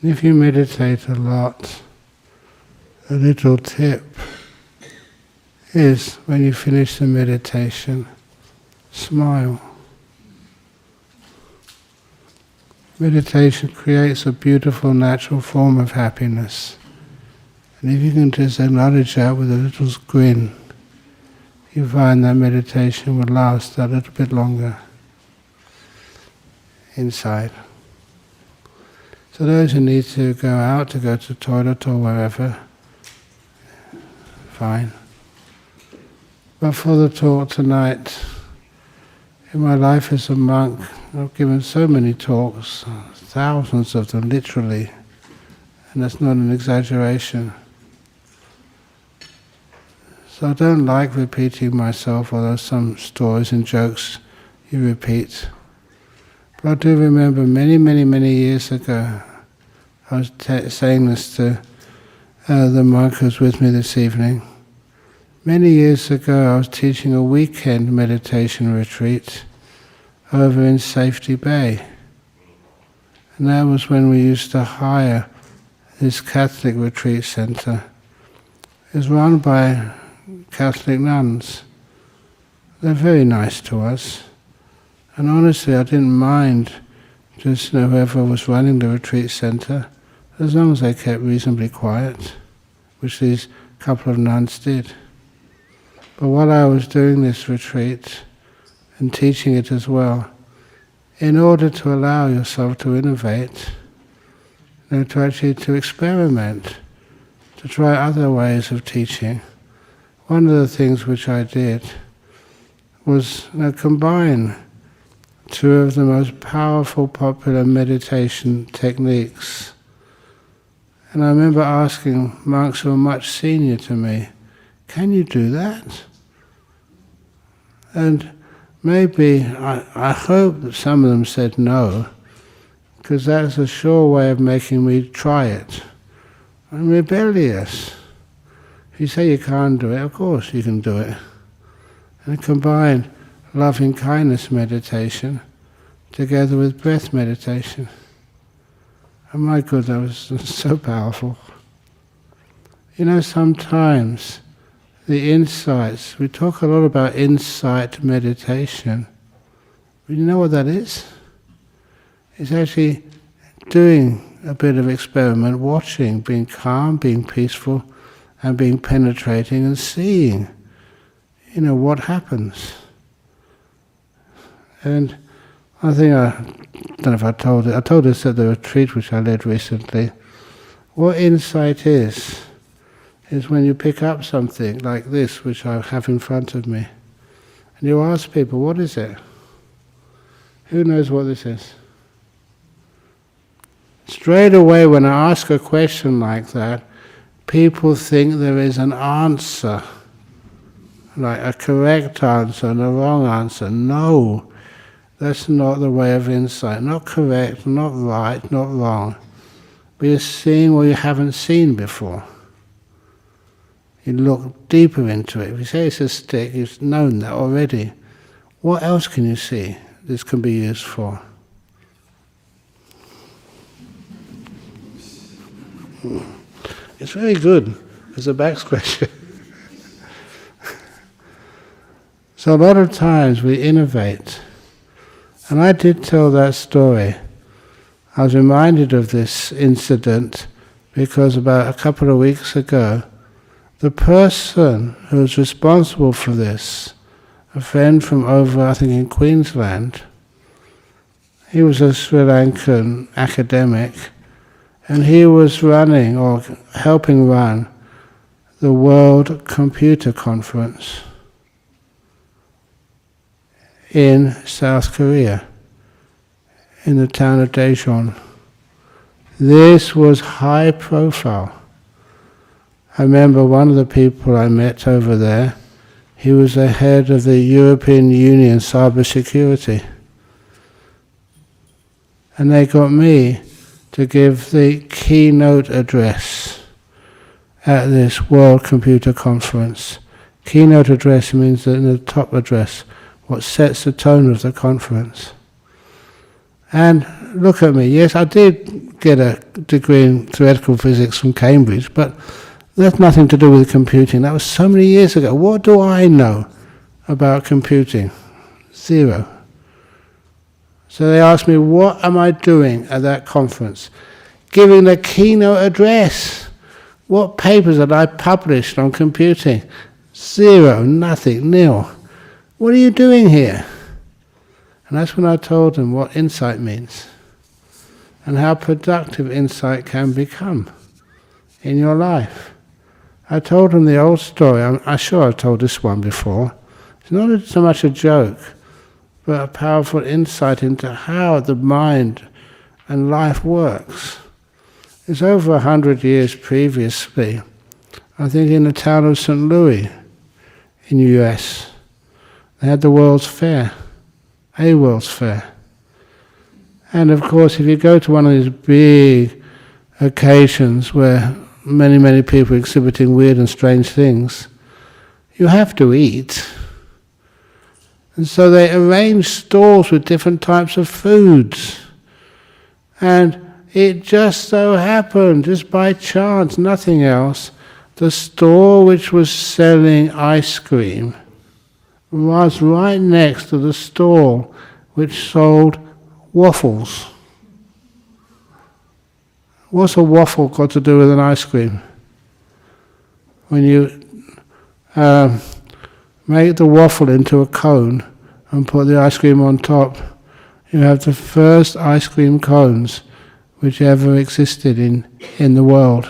And if you meditate a lot, a little tip is when you finish the meditation, smile. Meditation creates a beautiful natural form of happiness. And if you can just acknowledge that with a little grin, you find that meditation will last a little bit longer inside. So those who need to go out, to go to the toilet or wherever, fine. But for the talk tonight, in my life as a monk, I've given so many talks, thousands of them literally, and that's not an exaggeration. So I don't like repeating myself, although some stories and jokes you repeat. But I do remember many years ago, I was saying this to the monk who's with me this evening. Many years ago I was teaching a weekend meditation retreat over in Safety Bay. And that was when we used to hire this Catholic retreat center. It was run by Catholic nuns. They're very nice to us. And honestly, I didn't mind just whoever was running the retreat center, as long as they kept reasonably quiet, which these couple of nuns did. But while I was doing this retreat and teaching it as well, in order to allow yourself to innovate, to experiment, to try other ways of teaching, one of the things which I did was combine two of the most powerful popular meditation techniques. And I remember asking monks who were much senior to me, can you do that? And maybe, I hope that some of them said no, because that's a sure way of making me try it. I'm rebellious. If you say you can't do it, of course you can do it. And combine loving kindness meditation together with breath meditation. And my God, that was so powerful. Sometimes the insights, we talk a lot about insight meditation. But you know what that is? It's actually doing a bit of experiment, watching, being calm, being peaceful, and being penetrating and seeing, what happens. And I think, I don't know if I told it, I told this at the retreat which I led recently. What insight is when you pick up something like this, which I have in front of me, and you ask people, what is it? Who knows what this is? Straight away when I ask a question like that, people think there is an answer, like a correct answer and a wrong answer. No, that's not the way of insight. Not correct, not right, not wrong. But you're seeing what you haven't seen before. You look deeper into it. If you say it's a stick, you've known that already. What else can you see this can be used for? It's very good as a back scratcher. So a lot of times we innovate. And I did tell that story. I was reminded of this incident because about a couple of weeks ago, the person who was responsible for this, a friend from over, I think in Queensland, he was a Sri Lankan academic, and he was running or helping run the World Computer Conference in South Korea, in the town of Daejeon. This was high profile. I remember one of the people I met over there, he was the head of the European Union cybersecurity. And they got me to give the keynote address at this World Computer Conference. Keynote address means that in the top address, what sets the tone of the conference. And look at me. Yes, I did get a degree in theoretical physics from Cambridge, but that's nothing to do with computing. That was so many years ago. What do I know about computing? Zero. So they asked me, what am I doing at that conference? Giving a keynote address. What papers had I published on computing? Zero, nothing, nil. What are you doing here? And that's when I told them what insight means and how productive insight can become in your life. I told them the old story. I'm sure I've told this one before. It's not so much a joke, but a powerful insight into how the mind and life works. It's over 100 years previously, I think in the town of St. Louis in the US. They had the World's Fair, a World's Fair. And of course, if you go to one of these big occasions where many people exhibiting weird and strange things, you have to eat. And so they arranged stalls with different types of foods. And it just so happened, just by chance, nothing else, the store which was selling ice cream was right next to the stall which sold waffles. What's a waffle got to do with an ice cream? When you make the waffle into a cone and put the ice cream on top, you have the first ice cream cones which ever existed in the world.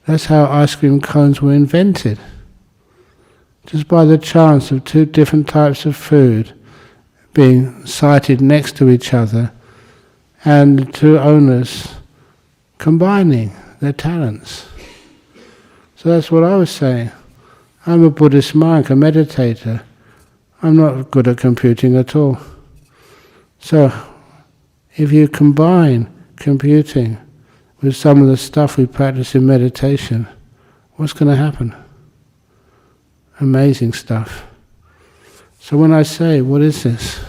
That's how ice cream cones were invented. Just by the chance of two different types of food being sited next to each other and the two owners combining their talents. So that's what I was saying. I'm a Buddhist monk, a meditator. I'm not good at computing at all. So if you combine computing with some of the stuff we practice in meditation, what's going to happen? Amazing stuff. So when I say, what is this?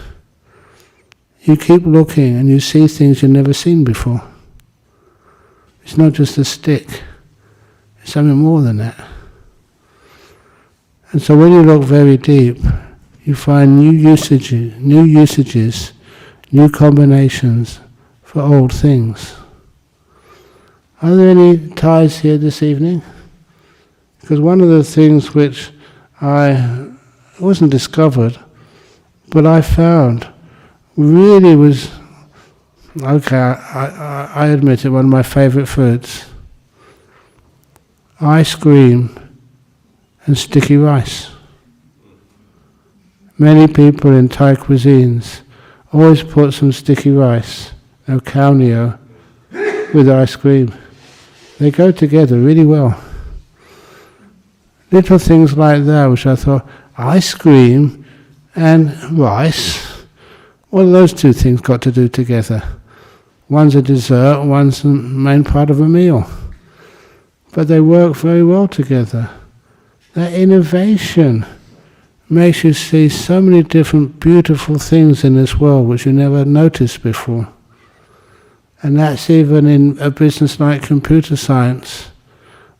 You keep looking and you see things you've never seen before. It's not just a stick. It's something more than that. And so when you look very deep, you find new usages, new combinations for old things. Are there any ties here this evening? Because one of the things which it wasn't discovered, but I found really was, okay, I admit it, one of my favorite foods. Ice cream and sticky rice. Many people in Thai cuisines always put some sticky rice, khao nio, with ice cream. They go together really well. Little things like that which I thought, ice cream and rice, what have those two things got to do together? One's a dessert, one's the main part of a meal. But they work very well together. That innovation makes you see so many different beautiful things in this world which you never noticed before. And that's even in a business like computer science.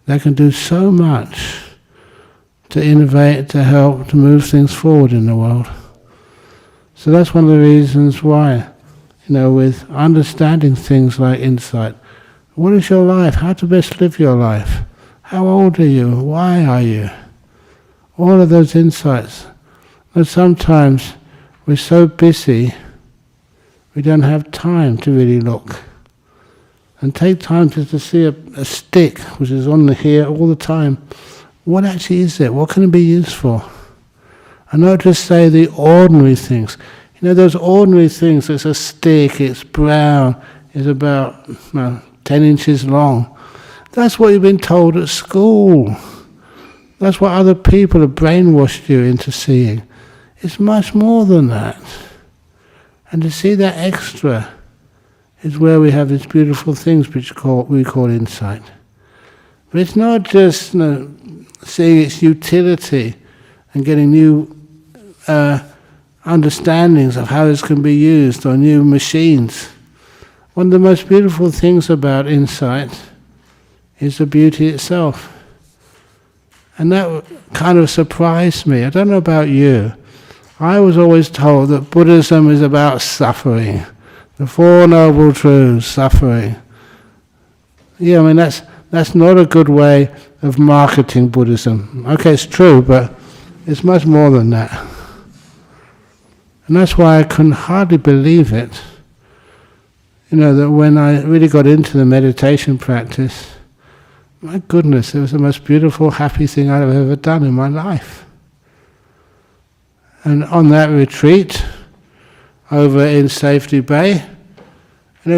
They can do so much to innovate, to help, to move things forward in the world. So that's one of the reasons why, with understanding things like insight, what is your life? How to best live your life? How old are you? Why are you? All of those insights. But sometimes we're so busy, we don't have time to really look. And take time just to see a stick which is on here all the time. What actually is it? What can it be used for? And not just say the ordinary things. Those ordinary things, it's a stick, it's brown, it's about 10 inches long. That's what you've been told at school. That's what other people have brainwashed you into seeing. It's much more than that. And to see that extra is where we have these beautiful things which we call insight. But it's not just seeing its utility and getting new understandings of how this can be used, or new machines. one of the most beautiful things about insight is the beauty itself. And that kind of surprised me. I don't know about you. I was always told that Buddhism is about suffering. The Four Noble Truths, suffering. Yeah, I mean, that's not a good way of marketing Buddhism. Okay, it's true, but it's much more than that. And that's why I couldn't hardly believe it. That when I really got into the meditation practice, my goodness, it was the most beautiful, happy thing I've ever done in my life. And on that retreat, over in Safety Bay,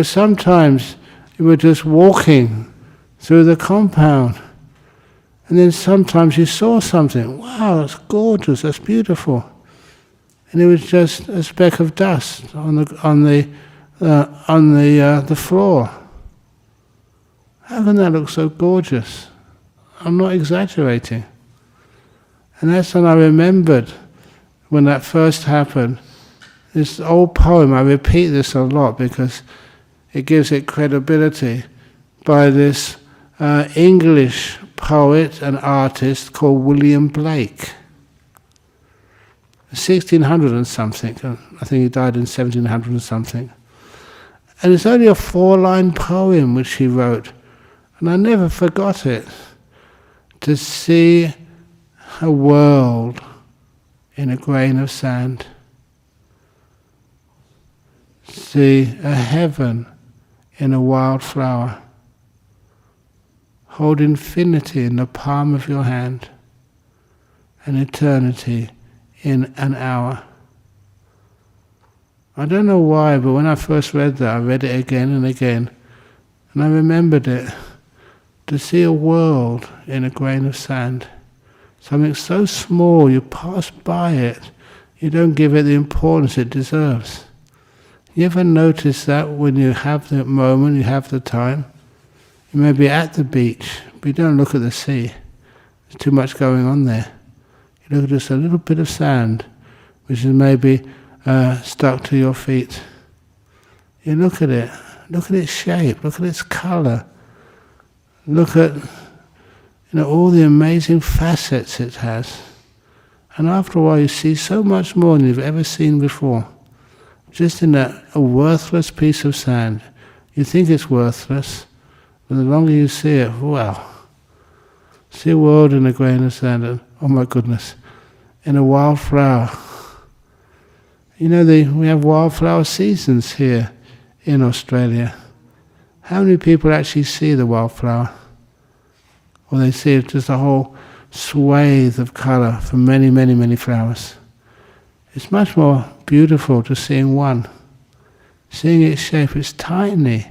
sometimes you were just walking through the compound, and then sometimes you saw something. Wow, that's gorgeous, that's beautiful. And it was just a speck of dust on the floor. How can that look so gorgeous? I'm not exaggerating. And that's when I remembered, when that first happened, this old poem. I repeat this a lot because it gives it credibility, by this English poet and artist called William Blake. 1600 and something. I think he died in 1700 and something. And it's only a 4-line poem which he wrote. And I never forgot it. To see a world in a grain of sand. See a heaven in a wild flower. Hold infinity in the palm of your hand, and eternity in an hour. I don't know why, but when I first read that, I read it again and again, and I remembered it. To see a world in a grain of sand, something so small, you pass by it, you don't give it the importance it deserves. You ever notice that when you have the moment, you have the time? You may be at the beach, but you don't look at the sea. There's too much going on there. You look at just a little bit of sand, which is maybe stuck to your feet. You look at its shape, look at its colour. Look at all the amazing facets it has. And after a while you see so much more than you've ever seen before. Just in a worthless piece of sand. You think it's worthless, but the longer you see it, wow. See a world in a grain of sand, and oh my goodness, in a wildflower. We have wildflower seasons here in Australia. How many people actually see the wildflower? Or they see just a whole swathe of colour from many, many, many flowers. It's much more beautiful to seeing one. Seeing its shape, it's tiny.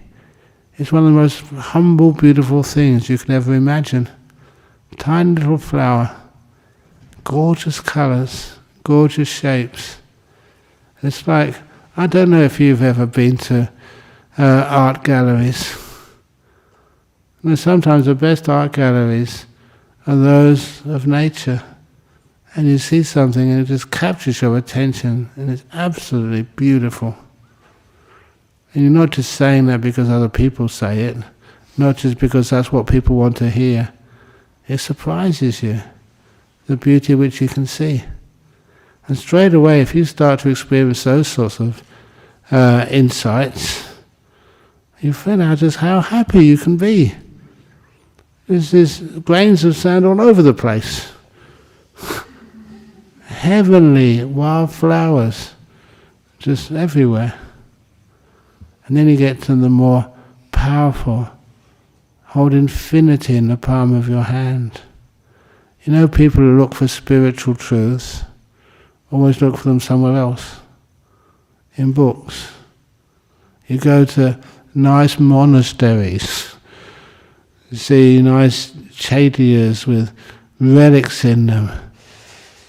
It's one of the most humble, beautiful things you could ever imagine. Tiny little flower, gorgeous colours, gorgeous shapes. It's like, I don't know if you've ever been to art galleries. Sometimes the best art galleries are those of nature. And you see something and it just captures your attention and it's absolutely beautiful. And you're not just saying that because other people say it, not just because that's what people want to hear. It surprises you, the beauty which you can see. And straight away, if you start to experience those sorts of insights, you find out just how happy you can be. There's grains of sand all over the place. Heavenly wild flowers, just everywhere. And then you get to the more powerful, hold infinity in the palm of your hand. People who look for spiritual truths always look for them somewhere else, in books. You go to nice monasteries, you see nice chaityas with relics in them.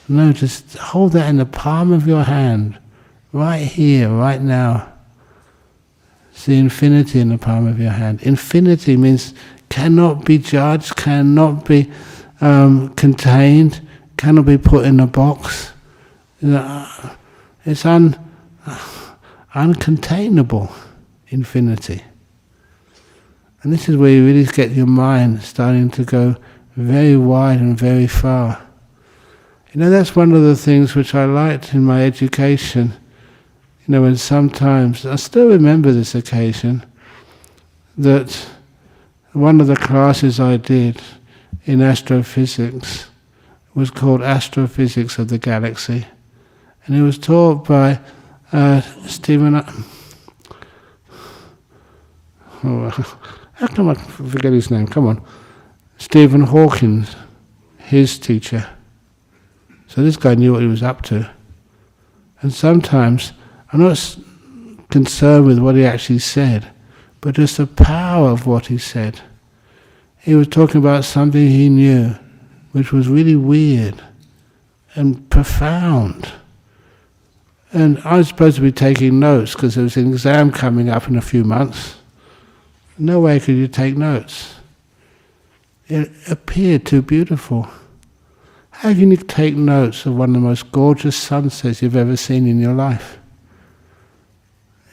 No, just hold that in the palm of your hand, right here, right now. See infinity in the palm of your hand. Infinity means cannot be judged, cannot be contained, cannot be put in a box. It's uncontainable, infinity. And this is where you really get your mind starting to go very wide and very far. You know, that's one of the things which I liked in my education. You know, when sometimes, I still remember this occasion, that one of the classes I did in astrophysics was called Astrophysics of the Galaxy. And it was taught by Stephen... how come I forget his name? Come on. Stephen Hawking, his teacher. So this guy knew what he was up to. And sometimes, I'm not concerned with what he actually said, but just the power of what he said. He was talking about something he knew, which was really weird and profound. And I was supposed to be taking notes because there was an exam coming up in a few months. No way could you take notes. It appeared too beautiful. How can you take notes of one of the most gorgeous sunsets you've ever seen in your life?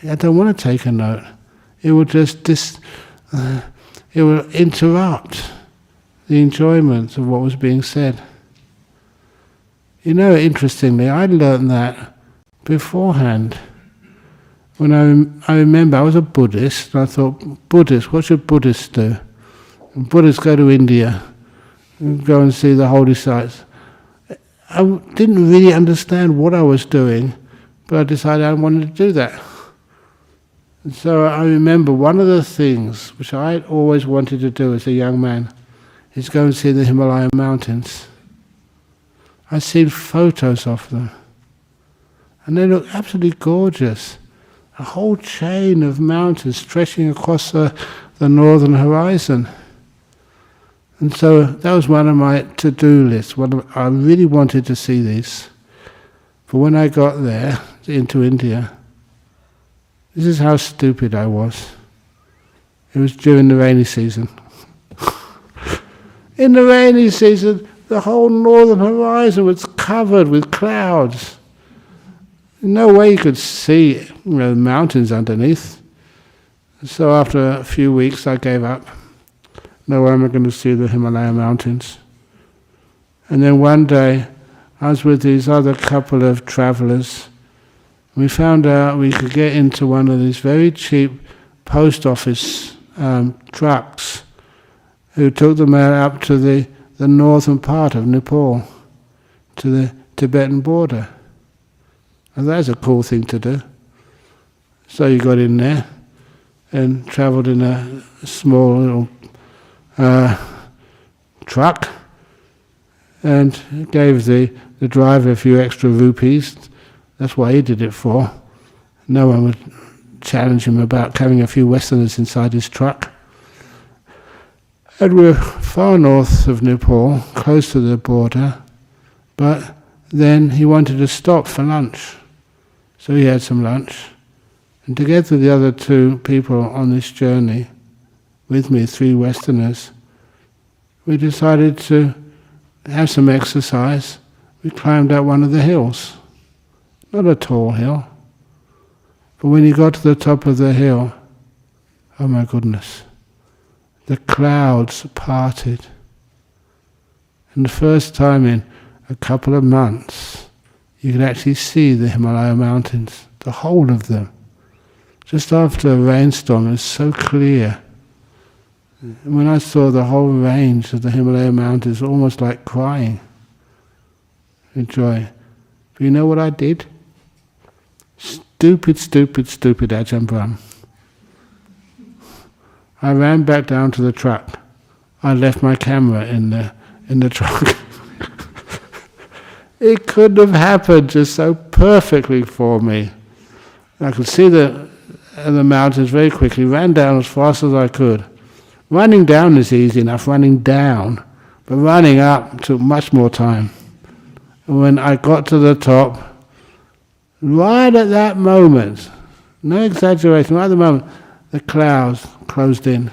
I don't want to take a note. It will just it will interrupt the enjoyment of what was being said. You know, interestingly, I learned that beforehand. When I remember, I was a Buddhist, and I thought, Buddhists, what should Buddhists do? And Buddhists go to India, and go and see the holy sites. I didn't really understand what I was doing, but I decided I wanted to do that. And so I remember one of the things which I always wanted to do as a young man is go and see the Himalayan mountains. I've seen photos of them, and they look absolutely gorgeous. A whole chain of mountains stretching across the northern horizon. And so that was one of my to-do lists. I really wanted to see these. But when I got there, into India, this is how stupid I was. It was during the rainy season. In the rainy season, the whole northern horizon was covered with clouds. No way you could see the mountains underneath. So after a few weeks I gave up. No way am I going to see the Himalaya mountains. And then one day I was with these other couple of travellers. We found out we could get into one of these very cheap post office trucks who took the mail up to the northern part of Nepal, to the Tibetan border. And that's a cool thing to do. So you got in there and travelled in a small little truck and gave the driver a few extra rupees. That's what he did it for. No one would challenge him about carrying a few Westerners inside his truck. And we're far north of Nepal, close to the border, but then he wanted to stop for lunch. So he had some lunch, and together with the other two people on this journey, with me, 3 Westerners, we decided to have some exercise. We climbed up one of the hills. Not a tall hill, but when you got to the top of the hill, oh my goodness, the clouds parted. And the first time in a couple of months, you could actually see the Himalaya mountains, the whole of them. Just after a rainstorm, it was so clear. And when I saw the whole range of the Himalaya mountains, almost like crying in joy. But you know what I did? Stupid Ajahn Brahm. I ran back down to the truck. I left my camera in the truck. It couldn't have happened just so perfectly for me. I could see the mountains very quickly, ran down as fast as I could. Running down is easy enough, running down, but running up took much more time. And when I got to the top, right at that moment, no exaggeration, right at the moment, the clouds closed in.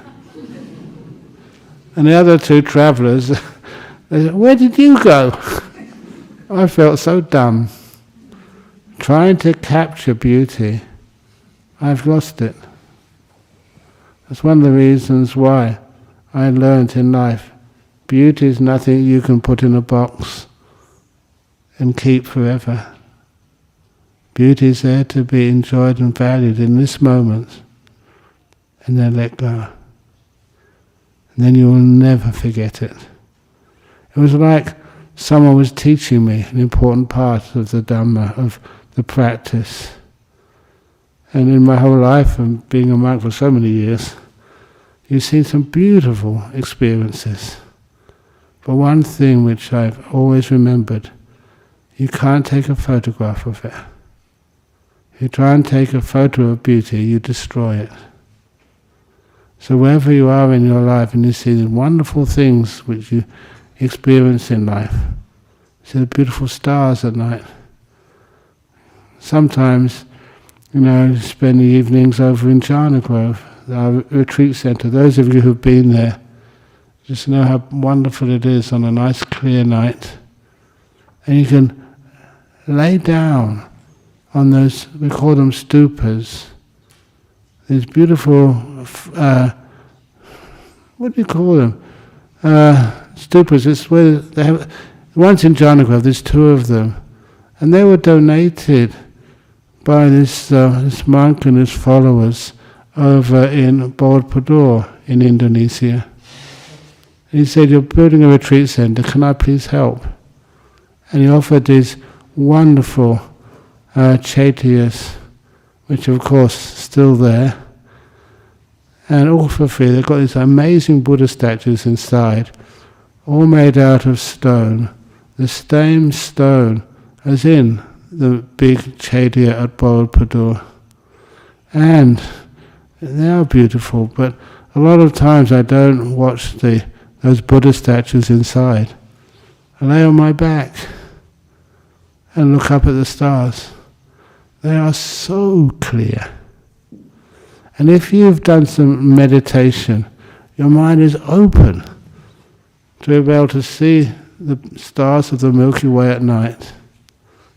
And the other 2 travellers, they said, "Where did you go?" I felt so dumb. Trying to capture beauty, I've lost it. That's one of the reasons why I learned in life, beauty is nothing you can put in a box and keep forever. Beauty is there to be enjoyed and valued in this moment, and then let go. And then you will never forget it. It was like someone was teaching me an important part of the Dhamma, of the practice. And in my whole life, and being a monk for so many years, you've seen some beautiful experiences. But one thing which I've always remembered, you can't take a photograph of it. If you try and take a photo of beauty, you destroy it. So wherever you are in your life and you see the wonderful things which you experience in life, see the beautiful stars at night. Sometimes, spend the evenings over in Jhana Grove, our retreat centre. Those of you who've been there just know how wonderful it is on a nice clear night. And you can lay down on those, we call them stupas, these beautiful, what do you call them? Stupas. It's where they have, once in Jhana Grove, there's two of them, and they were donated by this monk and his followers over in Borobudur in Indonesia. And he said, "You're building a retreat centre, can I please help?" And he offered these wonderful chaitiyas, which of course still there, and all for free. They've got these amazing Buddha statues inside, all made out of stone, the same stone as in the big chaitya at Borobudur. And they are beautiful, but a lot of times I don't watch those Buddha statues inside. I lay on my back and look up at the stars. They are so clear. And if you've done some meditation, your mind is open to be able to see the stars of the Milky Way at night.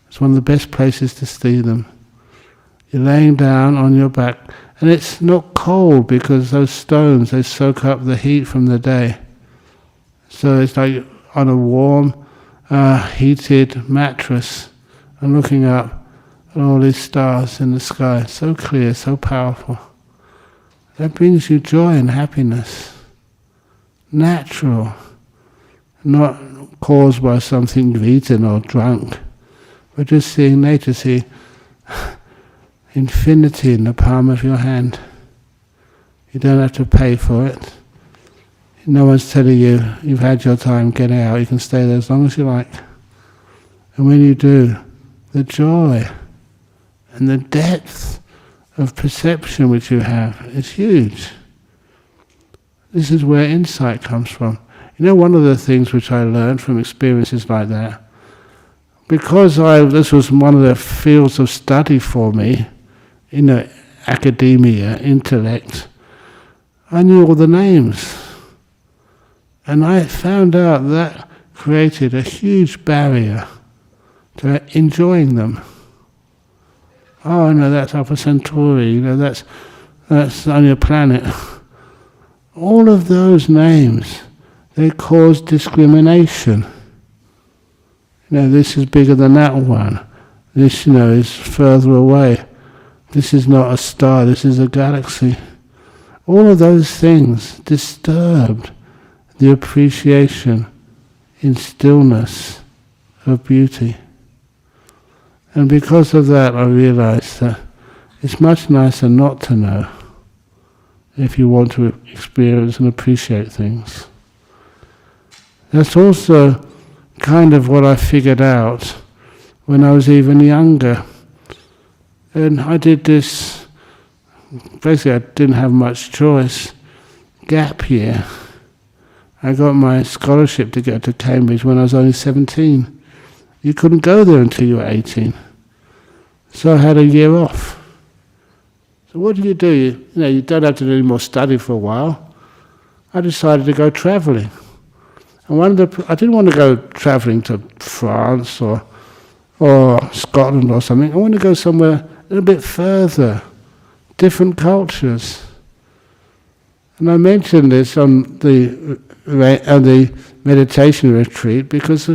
It's one of the best places to see them. You're laying down on your back, and it's not cold because those stones, they soak up the heat from the day. So it's like on a warm, heated mattress and looking up at all these stars in the sky, so clear, so powerful. That brings you joy and happiness. Natural, not caused by something you've eaten or drunk, but just seeing nature, see infinity in the palm of your hand. You don't have to pay for it. No one's telling you, you've had your time, get out, you can stay there as long as you like. And when you do, the joy and the depth of perception which you have is huge. This is where insight comes from. One of the things which I learned from experiences like that, because this was one of the fields of study for me, academia, intellect, I knew all the names. And I found out that created a huge barrier to enjoying them. Oh no, that's Alpha Centauri, that's only a planet. All of those names, they cause discrimination. This is bigger than that one. This, is further away. This is not a star, this is a galaxy. All of those things disturbed the appreciation in stillness of beauty. And because of that, I realized that it's much nicer not to know if you want to experience and appreciate things. That's also kind of what I figured out when I was even younger. And I did this, basically I didn't have much choice, gap year. I got my scholarship to go to Cambridge when I was only 17. You couldn't go there until you were 18. So I had a year off. So what do? You don't have to do any more study for a while. I decided to go travelling. And I didn't want to go travelling to France or Scotland or something. I wanted to go somewhere a little bit further, different cultures. And I mentioned this on the meditation retreat because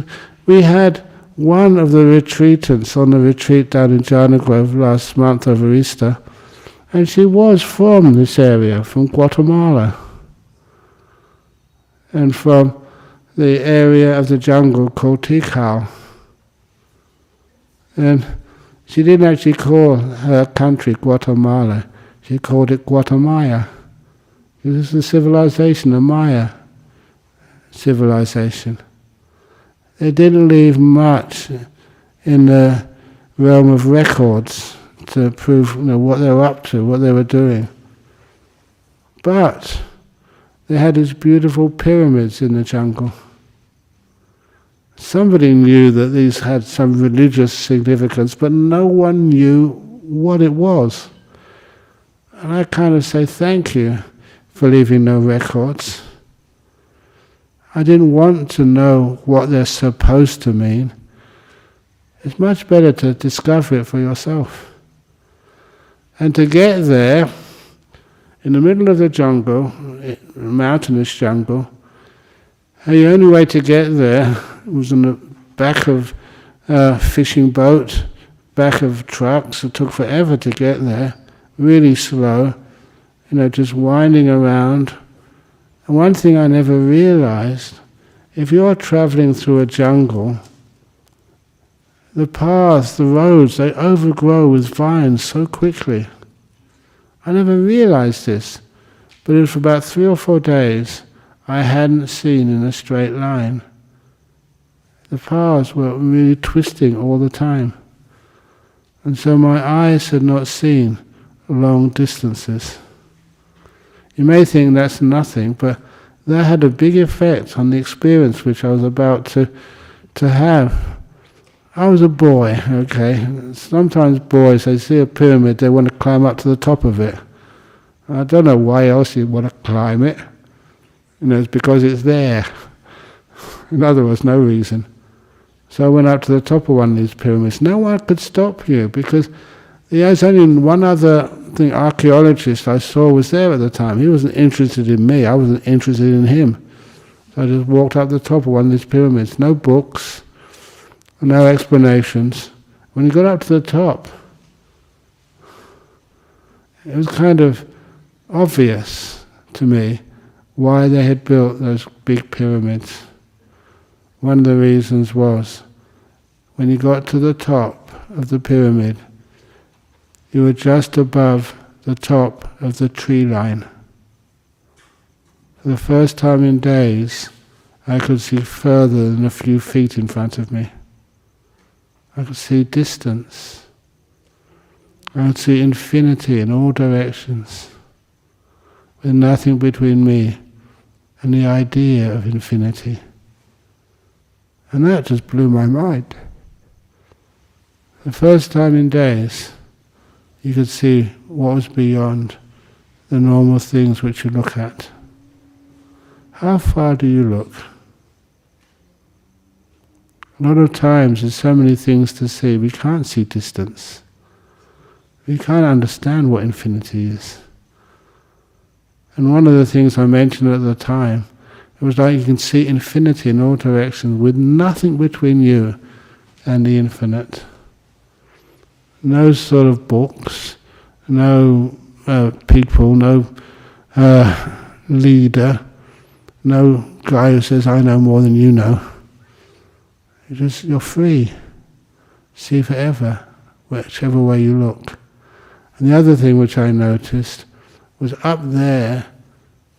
we had one of the retreatants on the retreat down in Jhana Grove last month over Easter, and she was from this area, from Guatemala, and from the area of the jungle called Tikal. And she didn't actually call her country Guatemala, she called it Guatemala. This is the civilization, the Maya civilization. They didn't leave much in the realm of records to prove what they were up to, what they were doing. But they had these beautiful pyramids in the jungle. Somebody knew that these had some religious significance, but no one knew what it was. And I kind of say thank you for leaving no records. I didn't want to know what they're supposed to mean. It's much better to discover it for yourself. And to get there, in the middle of the jungle, mountainous jungle, the only way to get there was on the back of a fishing boat, back of trucks. It took forever to get there, really slow, just winding around. And one thing I never realized, if you're traveling through a jungle, the paths, the roads, they overgrow with vines so quickly. I never realized this, but it was for about 3 or 4 days I hadn't seen in a straight line. The paths were really twisting all the time. And so my eyes had not seen long distances. You may think that's nothing, but that had a big effect on the experience which I was about to have. I was a boy, okay. Sometimes boys, they see a pyramid, they want to climb up to the top of it. I don't know why else you'd want to climb it. It's because it's there. In other words, no reason. So I went up to the top of one of these pyramids. No one could stop you because there's only one other archaeologist I saw was there at the time. He wasn't interested in me, I wasn't interested in him. So I just walked up the top of one of these pyramids. No books, no explanations. When you got up to the top, it was kind of obvious to me why they had built those big pyramids. One of the reasons was, when you got to the top of the pyramid, you were just above the top of the tree line. For the first time in days, I could see further than a few feet in front of me. I could see distance. I could see infinity in all directions, with nothing between me and the idea of infinity. And that just blew my mind. The first time in days, you could see what was beyond the normal things which you look at. How far do you look? A lot of times there's so many things to see, we can't see distance. We can't understand what infinity is. And one of the things I mentioned at the time, it was like you can see infinity in all directions with nothing between you and the infinite. No sort of books, no people, no leader, no guy who says, I know more than you know. You're free. See forever, whichever way you look. And the other thing which I noticed was up there,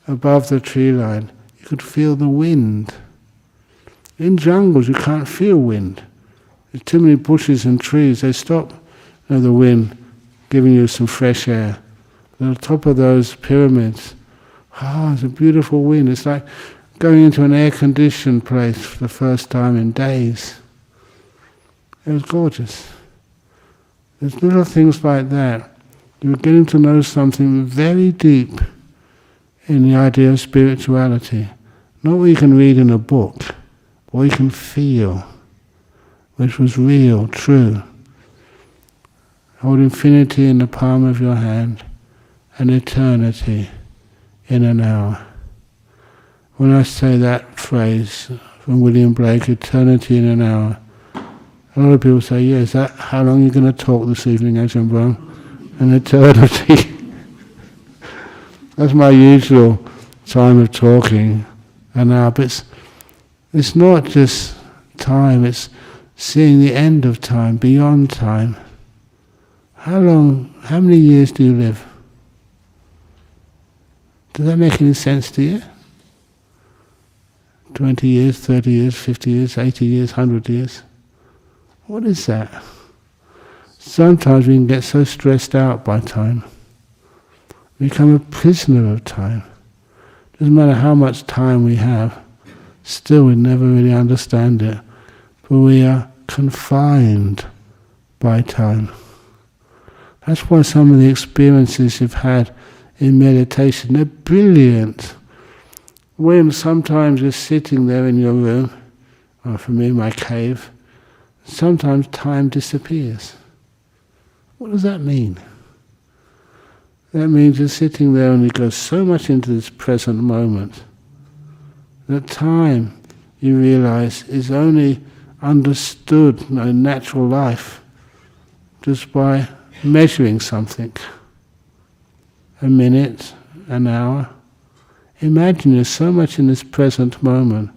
above the tree line, you could feel the wind. In jungles you can't feel wind. There's too many bushes and trees, they stop the wind giving you some fresh air. At the top of those pyramids, it's a beautiful wind. It's like going into an air-conditioned place for the first time in days. It was gorgeous. There's little things like that. You're getting to know something very deep in the idea of spirituality. Not what you can read in a book, but what you can feel, which was real, true. Hold infinity in the palm of your hand and eternity in an hour. When I say that phrase from William Blake, eternity in an hour, a lot of people say, yeah, is that how long you're going to talk this evening, Ajahn Brahm? An eternity. That's my usual time of talking, an hour. But it's not just time, it's seeing the end of time, beyond time. How many years do you live? Does that make any sense to you? 20 years, 30 years, 50 years, 80 years, 100 years? What is that? Sometimes we can get so stressed out by time. We become a prisoner of time. Doesn't matter how much time we have, still we never really understand it. But we are confined by time. That's why some of the experiences you've had in meditation, they're brilliant. When sometimes you're sitting there in your room, or for me, my cave, sometimes time disappears. What does that mean? That means you're sitting there and you go so much into this present moment that time, you realize, is only understood in natural life just by measuring something. A minute, an hour. Imagine you're so much in this present moment,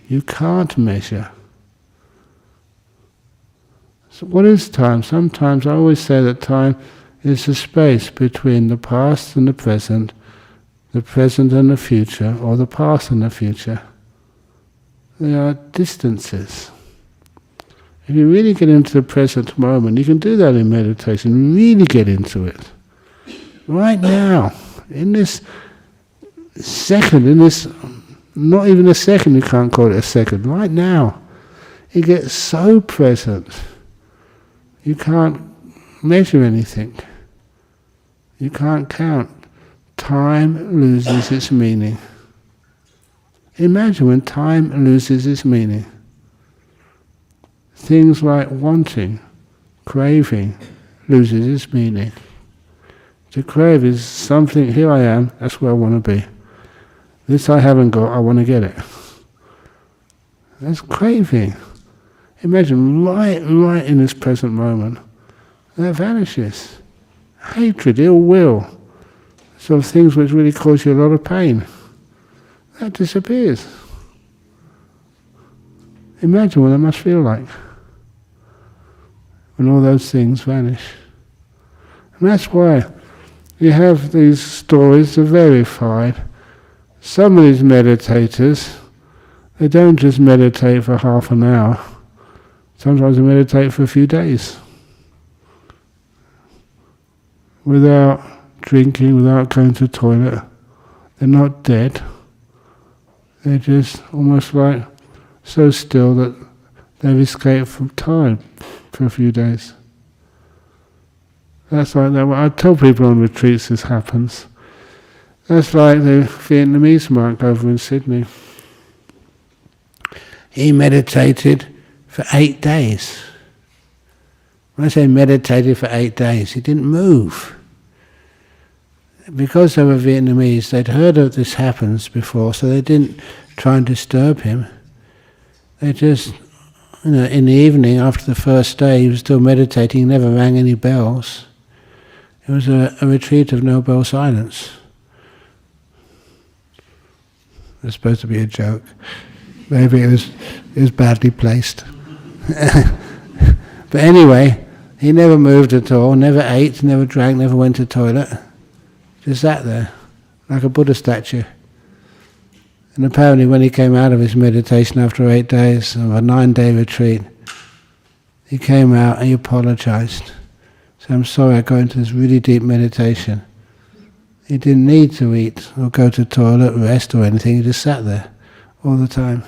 you can't measure. So what is time? Sometimes I always say that time is the space between the past and the present and the future, or the past and the future. They are distances. If you really get into the present moment, you can do that in meditation, really get into it. Right now, in this second, not even a second, you can't call it a second, right now, you get so present, you can't measure anything. You can't count. Time loses its meaning. Imagine when time loses its meaning. Things like wanting, craving, loses its meaning. To crave is something, here I am, that's where I want to be. This I haven't got, I want to get it. That's craving. Imagine right in this present moment, that vanishes. Hatred, ill will, sort of things which really cause you a lot of pain, that disappears. Imagine what that must feel like when all those things vanish. And that's why you have these stories that are verified. Some of these meditators, they don't just meditate for half an hour. Sometimes they meditate for a few days. Without drinking, without going to the toilet. They're not dead. They're just almost like so still that they've escaped from time for a few days. That's like that. I tell people on retreats this happens. That's like the Vietnamese monk over in Sydney. He meditated for 8 days. When I say meditated for 8 days, he didn't move. Because they were Vietnamese, they'd heard of this happens before, so they didn't try and disturb him. They just, in the evening after the first day, he was still meditating, he never rang any bells. It was a retreat of no bell silence. It was supposed to be a joke. Maybe it was badly placed. But anyway, he never moved at all, never ate, never drank, never went to the toilet. Just sat there, like a Buddha statue. And apparently when he came out of his meditation after 8 days of a 9-day retreat, he came out and he apologized. So I'm sorry I got into this really deep meditation. He didn't need to eat or go to the toilet, rest or anything, he just sat there all the time.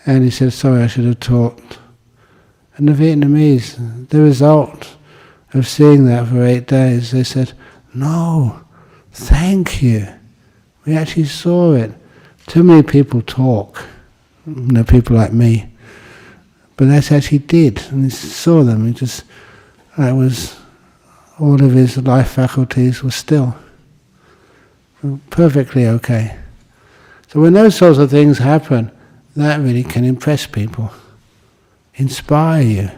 And he said, sorry, I should have talked. And the Vietnamese, the result of seeing that for 8 days, they said, no, thank you. We actually saw it. Too many people talk, people like me. But that's actually did, and he saw them. That was, all of his life faculties were still. perfectly okay. So when those sorts of things happen, that really can impress people, inspire you,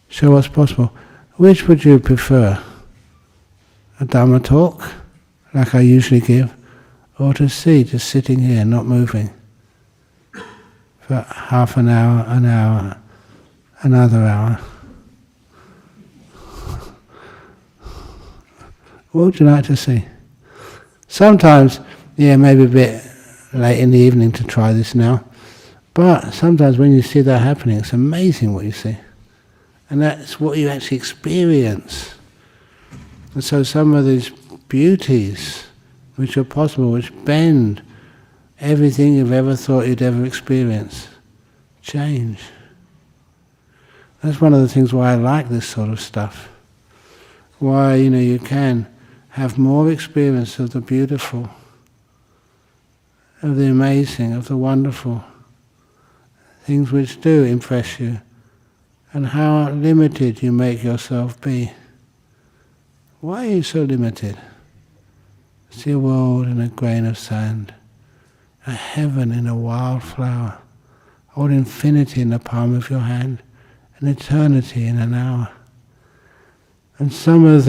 show what's possible. Which would you prefer? A Dhamma talk, like I usually give, or to see, just sitting here, not moving, for half an hour, another hour? What would you like to see? Sometimes, maybe a bit late in the evening to try this now, but sometimes when you see that happening, it's amazing what you see. And that's what you actually experience. And so some of these beauties which are possible, which bend everything you've ever thought you'd ever experience, change. That's one of the things why I like this sort of stuff. Why, you can have more experience of the beautiful, of the amazing, of the wonderful, things which do impress you, and how limited you make yourself be. Why are you so limited? See a world in a grain of sand, a heaven in a wildflower, hold infinity in the palm of your hand, an eternity in an hour. And some of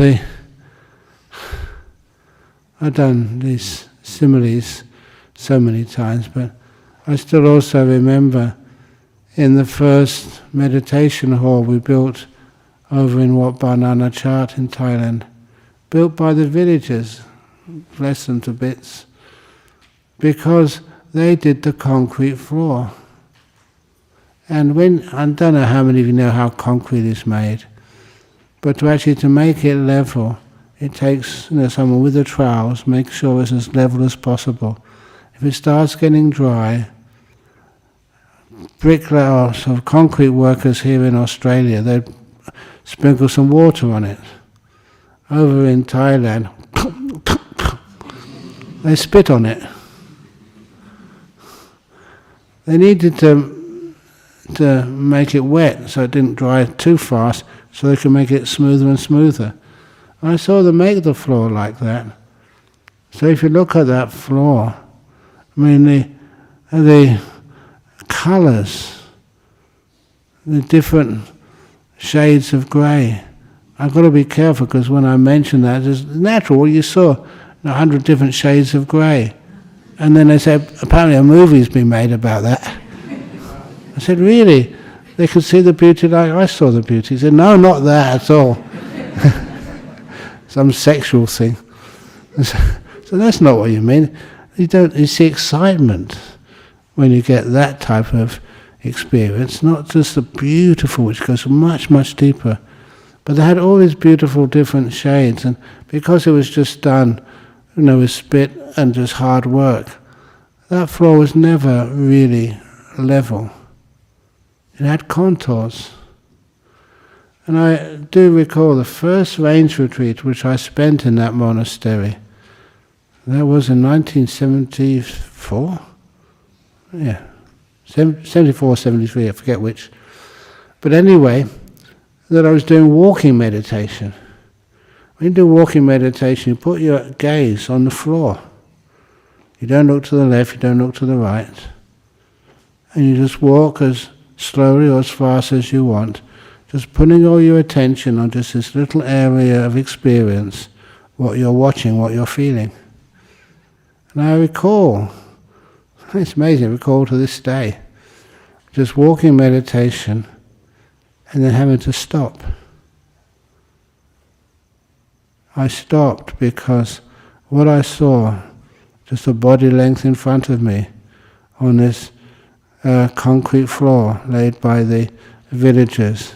I've done these similes so many times, but I still also remember in the first meditation hall we built over in Wat Banana Chat in Thailand, built by the villagers, bless them to bits, because they did the concrete floor. And I don't know how many of you know how concrete is made, but to make it level, it takes someone with the trowels, make sure it's as level as possible. If it starts getting dry, bricklayers or concrete workers here in Australia, they'd sprinkle some water on it. Over in Thailand, they spit on it. They needed to make it wet so it didn't dry too fast, so they could make it smoother and smoother. I saw them make the floor like that. So if you look at that floor, the colours, the different shades of grey. I've got to be careful because when I mention that, it's natural. You saw 100 different shades of grey. And then they said, apparently a movie's been made about that. I said, really? They could see the beauty like I saw the beauty? He said, no, not that at all. Some sexual thing. So that's not what you mean. You see excitement when you get that type of experience, not just the beautiful, which goes much, much deeper, but they had all these beautiful different shades, and because it was just done, with spit and just hard work, that floor was never really level. It had contours. And I do recall the first range retreat which I spent in that monastery. That was in 1974? Yeah, 74, 73, I forget which. But anyway, that I was doing walking meditation. When you do walking meditation, you put your gaze on the floor. You don't look to the left, you don't look to the right. And you just walk as slowly or as fast as you want, just putting all your attention on just this little area of experience, what you're watching, what you're feeling. And I recall, it's amazing, I recall to this day, just walking meditation and then having to stop. I stopped because what I saw, just a body length in front of me on this concrete floor laid by the villagers,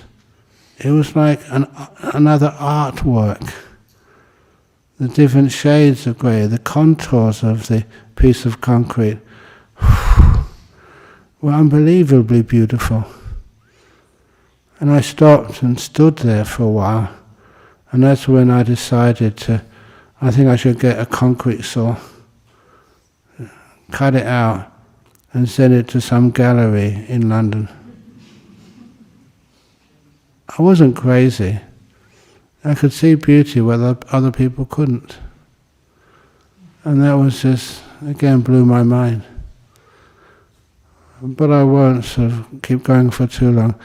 it was like another artwork. The different shades of grey, the contours of the piece of concrete were unbelievably beautiful. And I stopped and stood there for a while, and that's when I decided I think I should get a concrete saw, cut it out, and send it to some gallery in London. I wasn't crazy. I could see beauty where other people couldn't. And that was just, again, blew my mind. But I won't sort of keep going for too long.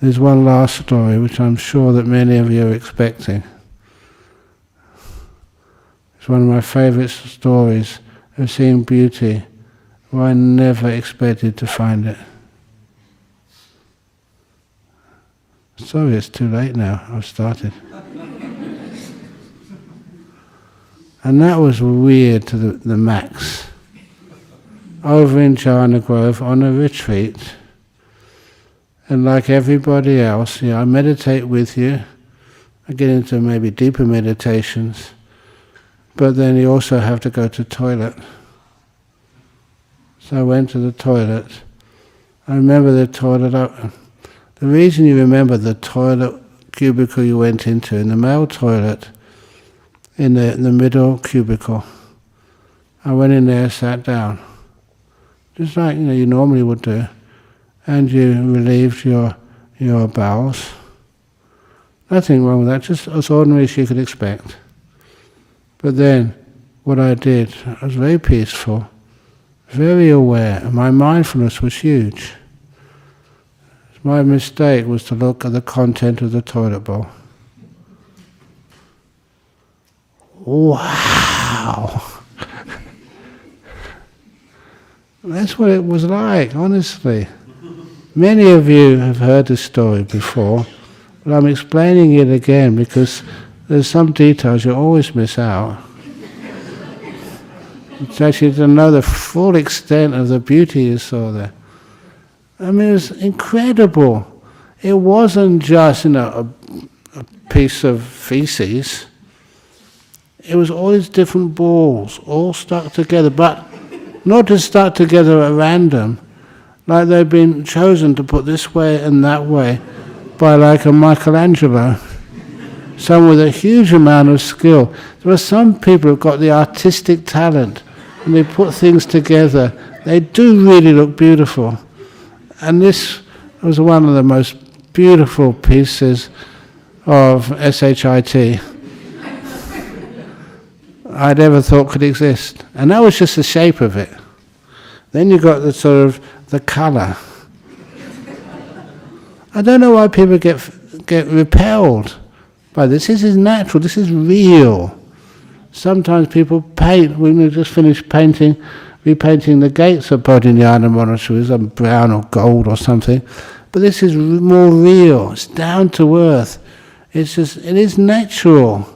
There's one last story which I'm sure that many of you are expecting. It's one of my favourite stories of seeing beauty where I never expected to find it. Sorry, it's too late now. I've started. And that was weird to the max. Over in Jhana Grove on a retreat, and like everybody else, I meditate with you. I get into maybe deeper meditations, but then you also have to go to the toilet. So I went to the toilet. I remember the toilet. The reason you remember the toilet cubicle you went into, in the male toilet, in the middle cubicle, I went in there, sat down, just like you normally would do, and you relieved your bowels. Nothing wrong with that, just as ordinary as you could expect. But then, what I did, I was very peaceful, very aware, and my mindfulness was huge. My mistake was to look at the content of the toilet bowl. Wow! That's what it was like, honestly. Many of you have heard this story before, but I'm explaining it again because there's some details you always miss out. It's actually to know the full extent of the beauty you saw there. I mean, it was incredible. It wasn't just, a piece of feces. It was all these different balls, all stuck together, but not just stuck together at random, like they'd been chosen to put this way and that way by like a Michelangelo. Some with a huge amount of skill. There are some people who've got the artistic talent, and they put things together. They do really look beautiful. And this was one of the most beautiful pieces of SHIT I'd ever thought could exist. And that was just the shape of it. Then you got the sort of the colour. I don't know why people get repelled by this. This is natural, this is real. Sometimes people paint, we just finished repainting the gates of Bodhinyana monasteries, brown or gold or something. But this is more real, it's down to earth. It is natural.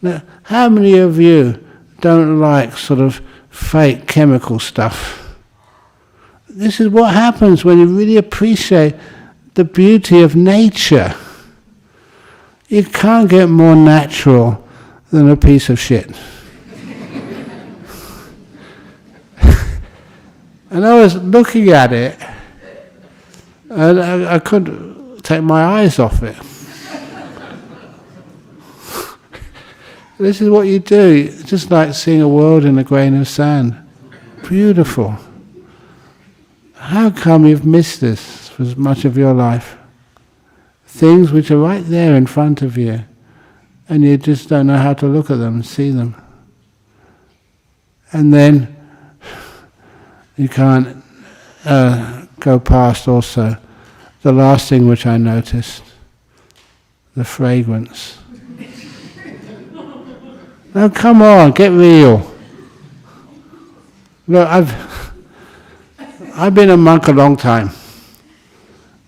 Now, how many of you don't like sort of fake chemical stuff? This is what happens when you really appreciate the beauty of nature. You can't get more natural than a piece of shit. And I was looking at it, and I couldn't take my eyes off it. This is what you do, just like seeing a world in a grain of sand. Beautiful. How come you've missed this for much of your life? Things which are right there in front of you, and you just don't know how to look at them and see them. And then you can't go past also the last thing which I noticed, the fragrance. Now come on, get real. Look, I've been a monk a long time,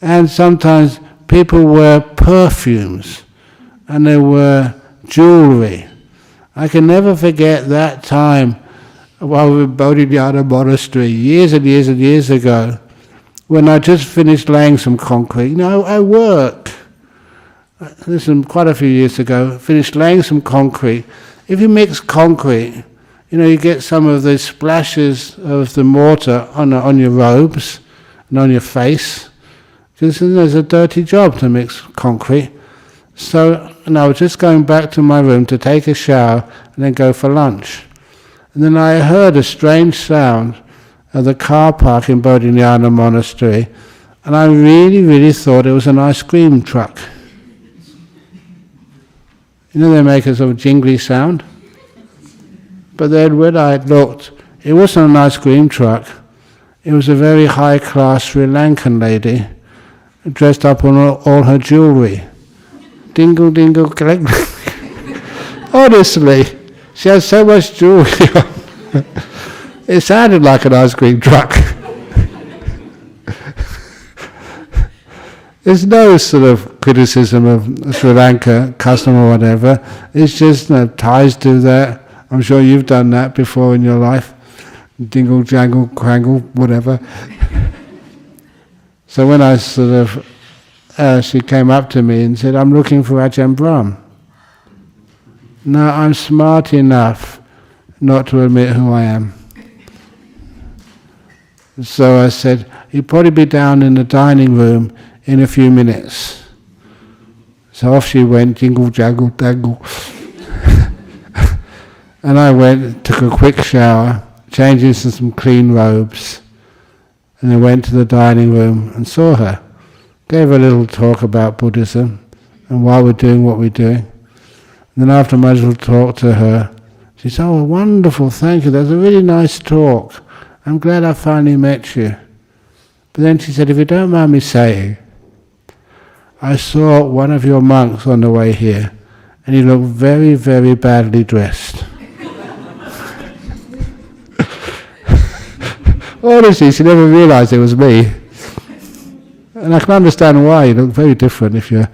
and sometimes people wear perfumes and they wear jewelry. I can never forget that time while we were in Bodhinyana monastery years and years and years ago, when I just finished laying some concrete. I work. This is quite a few years ago. Finished laying some concrete. If you mix concrete, you get some of the splashes of the mortar on your robes and on your face, because there's a dirty job to mix concrete. So, I was just going back to my room to take a shower and then go for lunch. And then I heard a strange sound at the car park in Bodhinyana monastery, and I really, really thought it was an ice cream truck. They make a sort of jingly sound. But then when I looked, it wasn't an ice cream truck. It was a very high-class Sri Lankan lady dressed up in all her jewellery. Dingle, dingle, collect. Honestly, she had so much jewellery on. It sounded like an ice cream truck. There's no sort of criticism of Sri Lanka custom or whatever. It's just Thais do that. I'm sure you've done that before in your life. Dingle, jangle, crangle, whatever. So when I she came up to me and said, "I'm looking for Ajahn Brahm." Now I'm smart enough not to admit who I am. So I said, "He'll probably be down in the dining room in a few minutes." So off she went, jingle, jangle, dangle. And I went, took a quick shower, changed into some clean robes, and then went to the dining room and saw her. Gave her a little talk about Buddhism and why we're doing what we're doing. And then after my little talk to her, she said, "Oh, wonderful, thank you, that was a really nice talk. I'm glad I finally met you." But then she said, "If you don't mind me saying, I saw one of your monks on the way here, and he looked very, very badly dressed." Honestly, she never realised it was me. And I can understand why. You look very different if you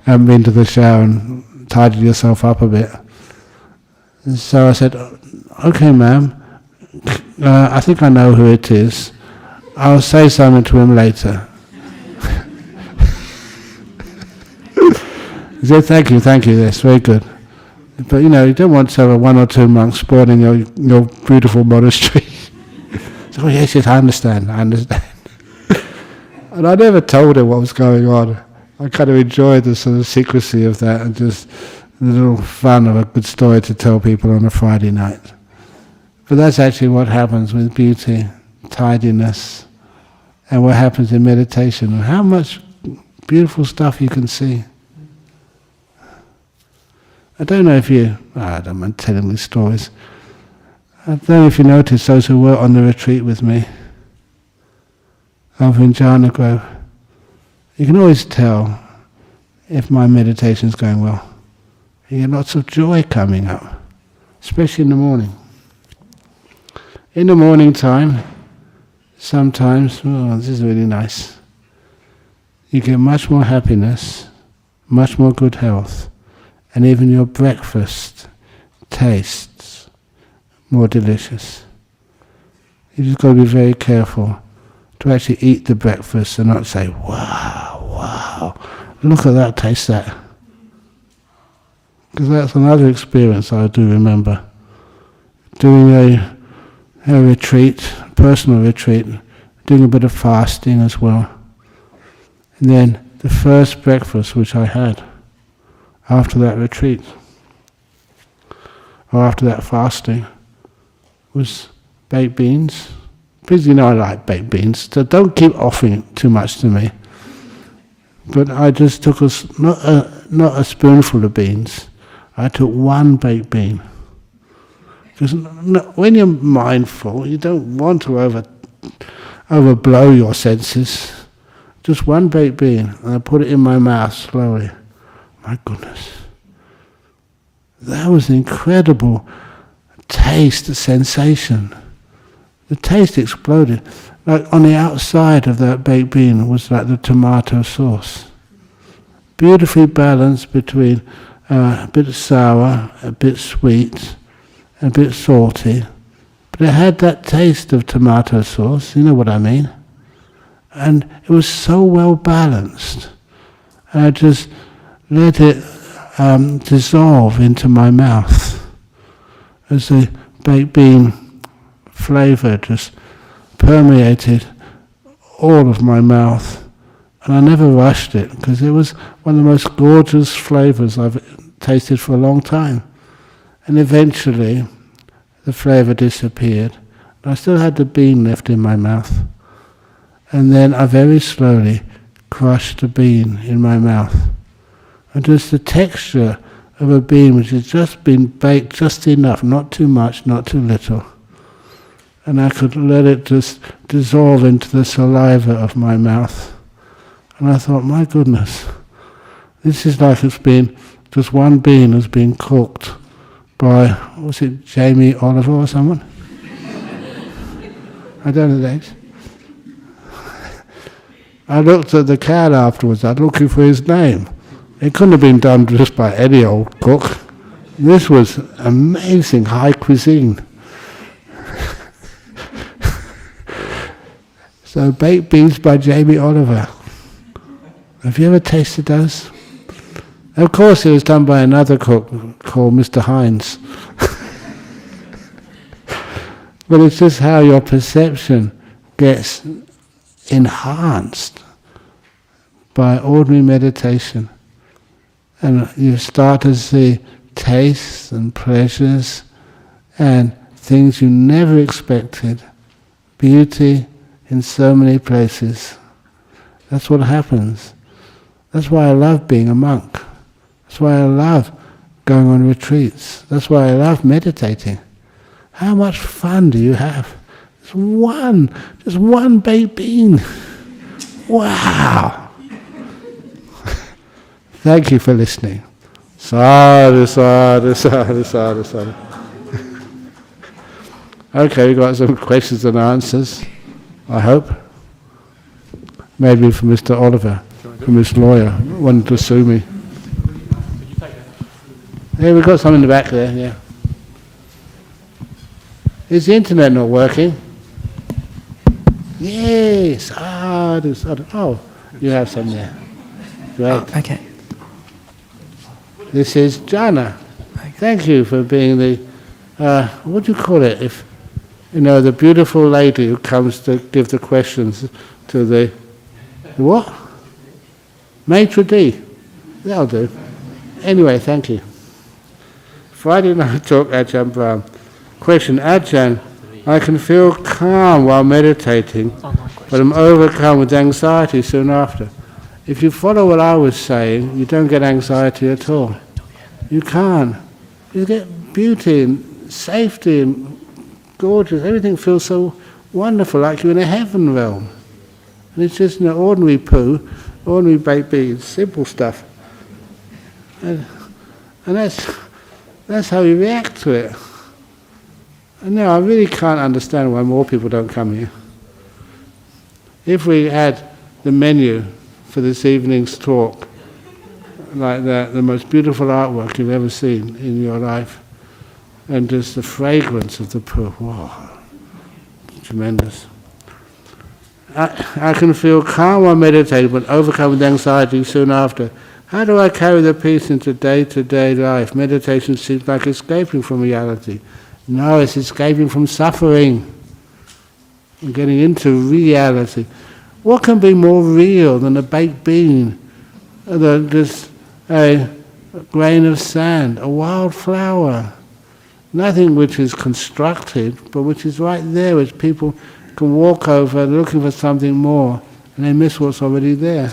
haven't been to the shower and tidied yourself up a bit. And so I said, "Okay, ma'am, I think I know who it is. I'll say something to him later." He said, thank you, that's very good. But you don't want to have one or two monks spoiling your beautiful monastery. So, "Oh yes, I understand. And I never told him what was going on. I kind of enjoyed the sort of secrecy of that and just the little fun of a good story to tell people on a Friday night. But that's actually what happens with beauty, tidiness, and what happens in meditation, and how much beautiful stuff you can see. I don't know if I don't mind telling these stories. I don't know if you noticed those who were on the retreat with me over in Jhana Grove. You can always tell if my meditation is going well. You get lots of joy coming up, especially in the morning. In the morning time, sometimes, this is really nice. You get much more happiness, much more good health, and even your breakfast tastes more delicious. You just got to be very careful to actually eat the breakfast and not say, wow, look at that, taste that. Because that's another experience I do remember. Doing a retreat, personal retreat, doing a bit of fasting as well. And then the first breakfast which I had after that retreat, or after that fasting, was baked beans. Please, I like baked beans, so don't keep offering too much to me. But I just took not a spoonful of beans. I took one baked bean. Because when you're mindful, you don't want to overblow your senses. Just one baked bean, and I put it in my mouth slowly. My goodness. That was an incredible taste, sensation. The taste exploded. Like on the outside of that baked bean was like the tomato sauce. Beautifully balanced between a bit sour, a bit sweet, a bit salty. But it had that taste of tomato sauce, you know what I mean? And it was so well balanced. And I just let it dissolve into my mouth as the baked bean flavour just permeated all of my mouth. And I never rushed it, because it was one of the most gorgeous flavours I've tasted for a long time. And eventually the flavour disappeared. I still had the bean left in my mouth. And then I very slowly crushed the bean in my mouth. And just the texture of a bean which has just been baked just enough, not too much, not too little. And I could let it just dissolve into the saliva of my mouth. And I thought, my goodness, this is like it's been, just one bean has been cooked by, was it Jamie Oliver or someone? I don't know the names. I looked at the can afterwards, I was looking for his name. It couldn't have been done just by any old cook. This was amazing high cuisine. So baked beans by Jamie Oliver. Have you ever tasted those? Of course it was done by another cook called Mr. Hines. But it's just how your perception gets enhanced by ordinary meditation. And you start to see tastes and pleasures and things you never expected, beauty in so many places. That's what happens. That's why I love being a monk. That's why I love going on retreats. That's why I love meditating. How much fun do you have? Just one baked bean. Wow! Thank you for listening. Sadhu, sadhu, sadhu, sadhu, sadhu. Okay, we've got some questions and answers, I hope. Maybe from Mr. Oliver, from his lawyer, wanted to sue me. Yeah, we've got some in the back there, yeah. Is the internet not working? Yes, sadhu, sadhu. Oh, you have some there. Great. Oh, okay. This is Jana. Okay. Thank you for being the, what do you call it? If the beautiful lady who comes to give the questions to the what? Maitre d'. That'll do. Anyway, thank you. Friday night talk, Ajahn Brahm. Question, Ajahn, I can feel calm while meditating, but I'm overcome with anxiety soon after. If you follow what I was saying, you don't get anxiety at all. You can't. You get beauty and safety and gorgeous. Everything feels so wonderful, like you're in a heaven realm. And it's just ordinary poo, ordinary baked beans, simple stuff. And that's how you react to it. And now I really can't understand why more people don't come here. If we had the menu for this evening's talk, like that, the most beautiful artwork you've ever seen in your life, and just the fragrance of the poo, wow, tremendous. I can feel calm while meditating, but overcome with anxiety soon after. How do I carry the peace into day-to-day life? Meditation seems like escaping from reality. No, it's escaping from suffering and getting into reality. What can be more real than a baked bean, just a grain of sand, a wild flower? Nothing which is constructed, but which is right there, which people can walk over looking for something more, and they miss what's already there.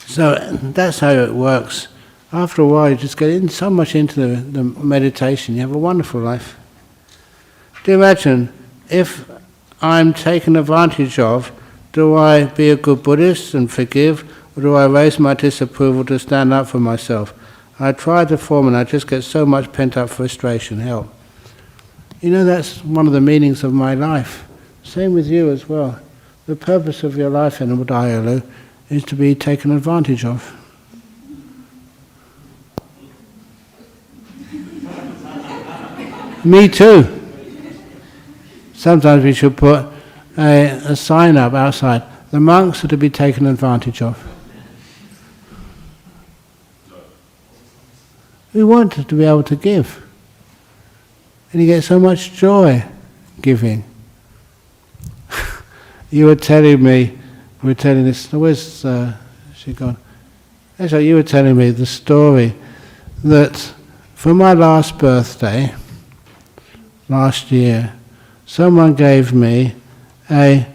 So that's how it works. After a while, you just get so much into the meditation, you have a wonderful life. Do you imagine, if I'm taken advantage of, do I be a good Buddhist and forgive, or do I raise my disapproval to stand up for myself? I try the former and I just get so much pent-up frustration, help. That's one of the meanings of my life. Same with you as well. The purpose of your life in Buddhayalu is to be taken advantage of. Me too. Sometimes we should put a sign up outside. The monks are to be taken advantage of. We want to be able to give. And you get so much joy giving. You were telling me, where's she gone? Actually, you were telling me the story that for my last birthday, last year, someone gave me I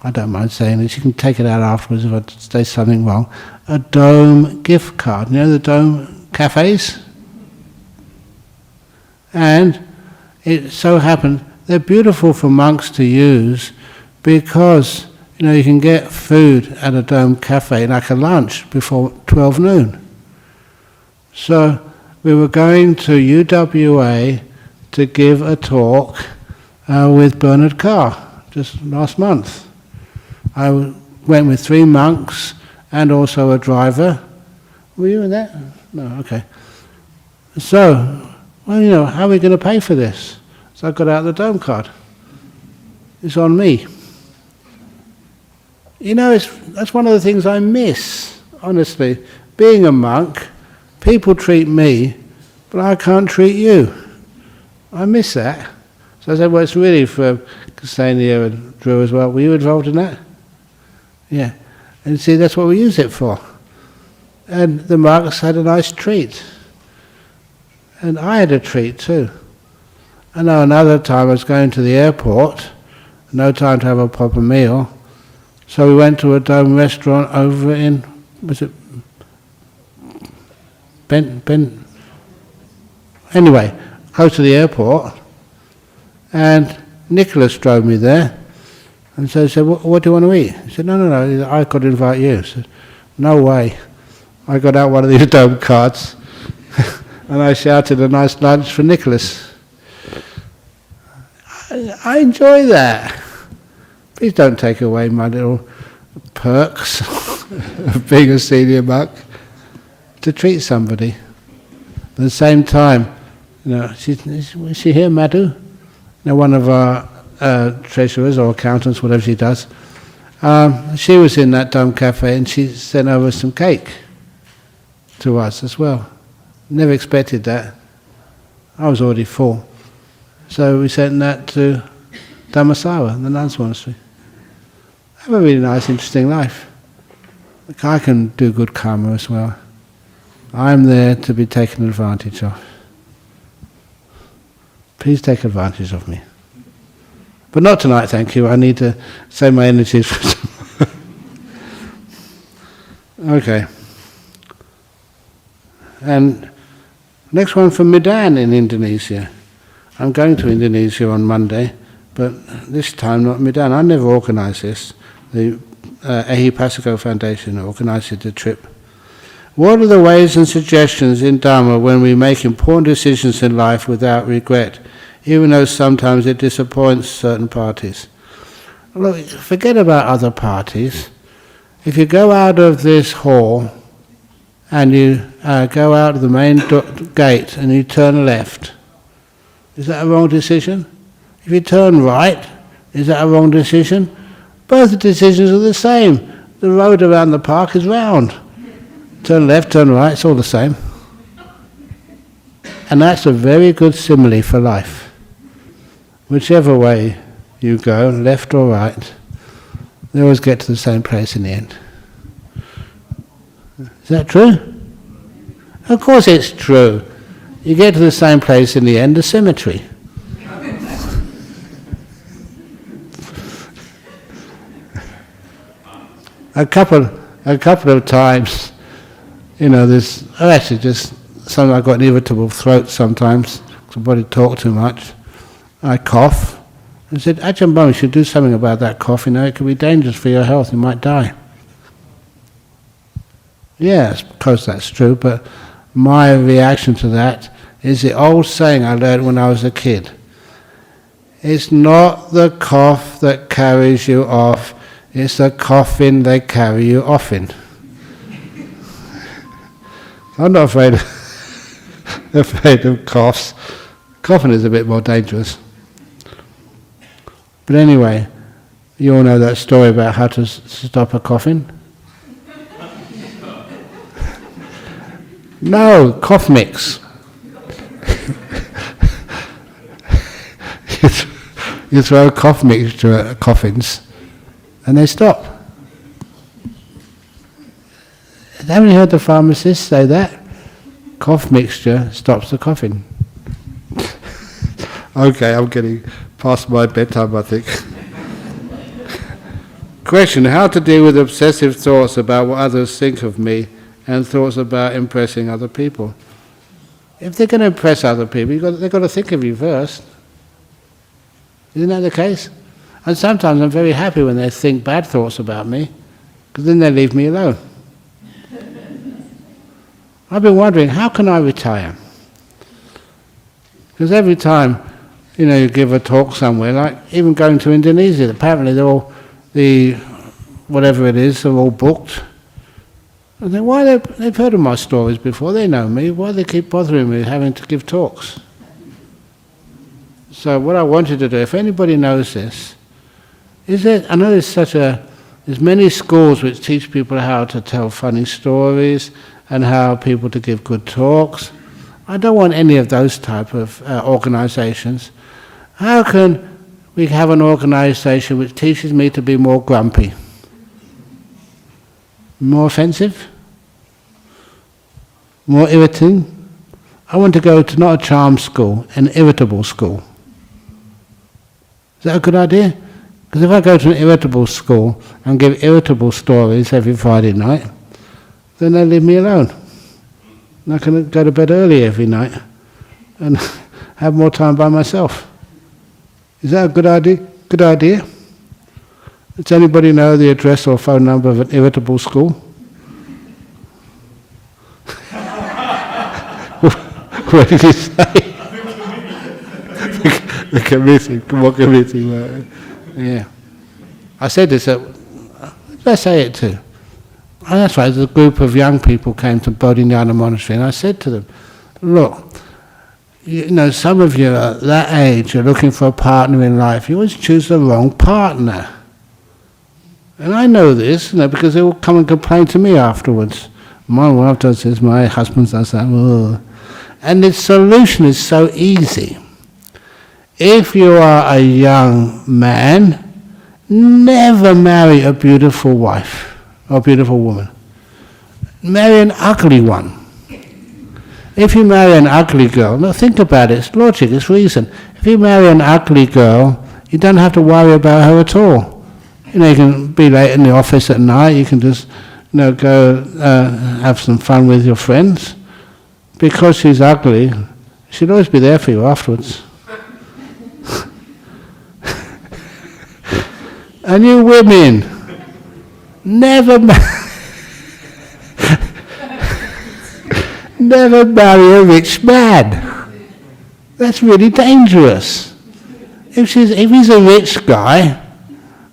I don't mind saying this, you can take it out afterwards if I say something wrong, a Dome gift card. You know the Dome cafes? And it so happened they're beautiful for monks to use because you can get food at a Dome cafe like a lunch before 12 noon. So we were going to UWA to give a talk with Bernard Carr just last month. I went with 3 monks and also a driver. Were you in that? No, okay. So, how are we going to pay for this? So I got out the Dome card. It's on me. That's one of the things I miss, honestly. Being a monk, people treat me, but I can't treat you. I miss that. So I said, well, it's really for Ksenia and Drew as well. Were you involved in that? Yeah. And see, that's what we use it for. And the monks had a nice treat. And I had a treat too. I know another time I was going to the airport, no time to have a proper meal, so we went to a Dome restaurant over in, was it anyway, close to the airport, and Nicholas drove me there, and so I said, what do you want to eat? He said, no, I could invite you. I said, no way. I got out one of these Dome cards, and I shouted a nice lunch for Nicholas. I enjoy that. Please don't take away my little perks of being a senior monk, to treat somebody. At the same time, is she here, Madhu? One of our treasurers or accountants, whatever she does. She was in that Dome cafe and she sent over some cake to us as well. Never expected that. I was already full. So we sent that to Dhammasara, the nuns' monastery. I have a really nice, interesting life. I can do good karma as well. I'm there to be taken advantage of. Please take advantage of me. But not tonight, thank you. I need to save my energies for tomorrow. Okay. And next one from Medan in Indonesia. I'm going to Indonesia on Monday, but this time not Medan. I never organised this. The Ehipasako Foundation organised the trip. What are the ways and suggestions in Dharma when we make important decisions in life without regret, even though sometimes it disappoints certain parties? Look, forget about other parties. If you go out of this hall and you go out of the main gate and you turn left, is that a wrong decision? If you turn right, is that a wrong decision? Both the decisions are the same. The road around the park is round. Turn left, turn right, it's all the same. And that's a very good simile for life. Whichever way you go, left or right, they always get to the same place in the end. Is that true? Of course it's true. You get to the same place in the end, the cemetery. A couple of times, there's actually just something. I've got an irritable throat sometimes because I probably talk too much. I cough. I said, Ajahn Brahm, you should do something about that cough. It could be dangerous for your health. You might die. Yeah, I suppose that's true, but my reaction to that is the old saying I learned when I was a kid. It's not the cough that carries you off, it's the coffin they carry you off in. I'm not afraid of coughs. Coughing is a bit more dangerous. But anyway, you all know that story about how to stop a coffin? No, cough mix. You throw a cough mixture at coffins and they stop. Haven't you heard the pharmacist say that? Cough mixture stops the coughing. Okay, I'm getting past my bedtime, I think. Question, how to deal with obsessive thoughts about what others think of me and thoughts about impressing other people. If they're going to impress other people, they've got to think of you first. Isn't that the case? And sometimes I'm very happy when they think bad thoughts about me, because then they leave me alone. I've been wondering, how can I retire? Because every time, you give a talk somewhere, like even going to Indonesia, apparently they're all, whatever it is, they're all booked. I think, why they've heard of my stories before, they know me, why do they keep bothering me having to give talks? So what I wanted to do, if anybody knows this, I know there's many schools which teach people how to tell funny stories and how people to give good talks. I don't want any of those type of organizations. How can we have an organization which teaches me to be more grumpy? More offensive? More irritating? I want to go to not a charm school, an irritable school. Is that a good idea? Because if I go to an irritable school and give irritable stories every Friday night, then they leave me alone. And I can go to bed early every night and have more time by myself. Is that a good idea? Good idea? Does anybody know the address or phone number of an irritable school? What did you say? The committee. What committee? Yeah. I said this let's say it too. And that's right, a group of young people came to Bodhinyana Monastery, and I said to them, look, some of you at that age are looking for a partner in life. You always choose the wrong partner. And I know this, because they will come and complain to me afterwards. My wife does this, my husband does that. Ugh. And the solution is so easy. If you are a young man, never marry a beautiful wife or beautiful woman. Marry an ugly one. If you marry an ugly girl, now think about it, it's logic, it's reason. If you marry an ugly girl, you don't have to worry about her at all. You can be late in the office at night, you can just go have some fun with your friends. Because she's ugly, she'll always be there for you afterwards. And you women, never marry a rich man. That's really dangerous. If he's a rich guy,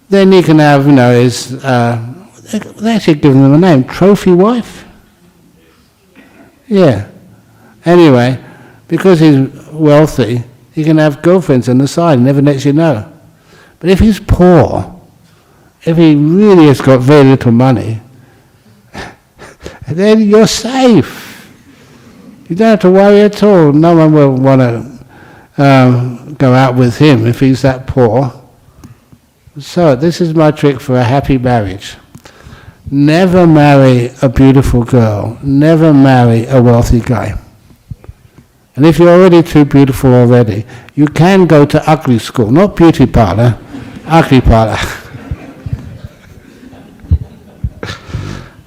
then you can have, his, they actually give them a name, trophy wife. Yeah. Anyway, because he's wealthy, he can have girlfriends on the side, never lets you know. But if he's poor, if he really has got very little money, then you're safe. You don't have to worry at all. No one will want to go out with him if he's that poor. So this is my trick for a happy marriage. Never marry a beautiful girl. Never marry a wealthy guy. And if you're already too beautiful already, you can go to ugly school, not beauty parlour, ugly parlour.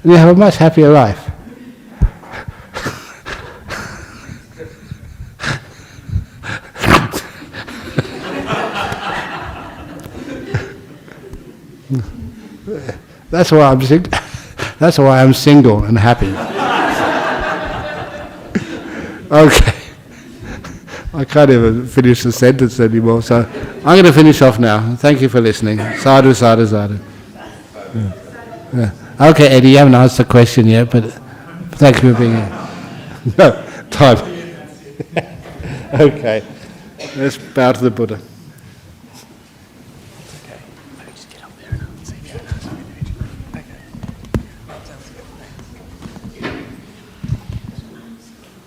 And you have a much happier life. That's why I'm single and happy. Okay. I can't even finish the sentence anymore, so I'm going to finish off now. Thank you for listening. Sadhu, sadhu, sadhu. Yeah. Okay, Eddie, you haven't asked the question yet, but thank you for being here. No, time. Okay. Let's bow to the Buddha.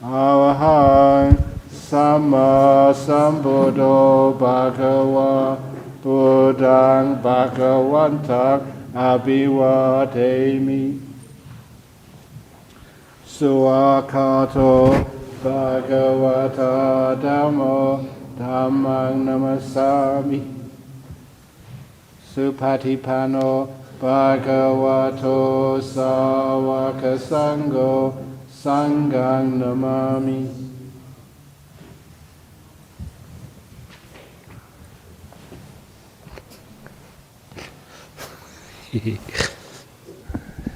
Arahang Samma Sambuddho Bhagava Buddhang Bhagavantang Abhivademi Suakato Bhagavata Dhammo Dhammang Namasami Supatipano Bhagavato Sāvaka Sangho Sanghang Namami.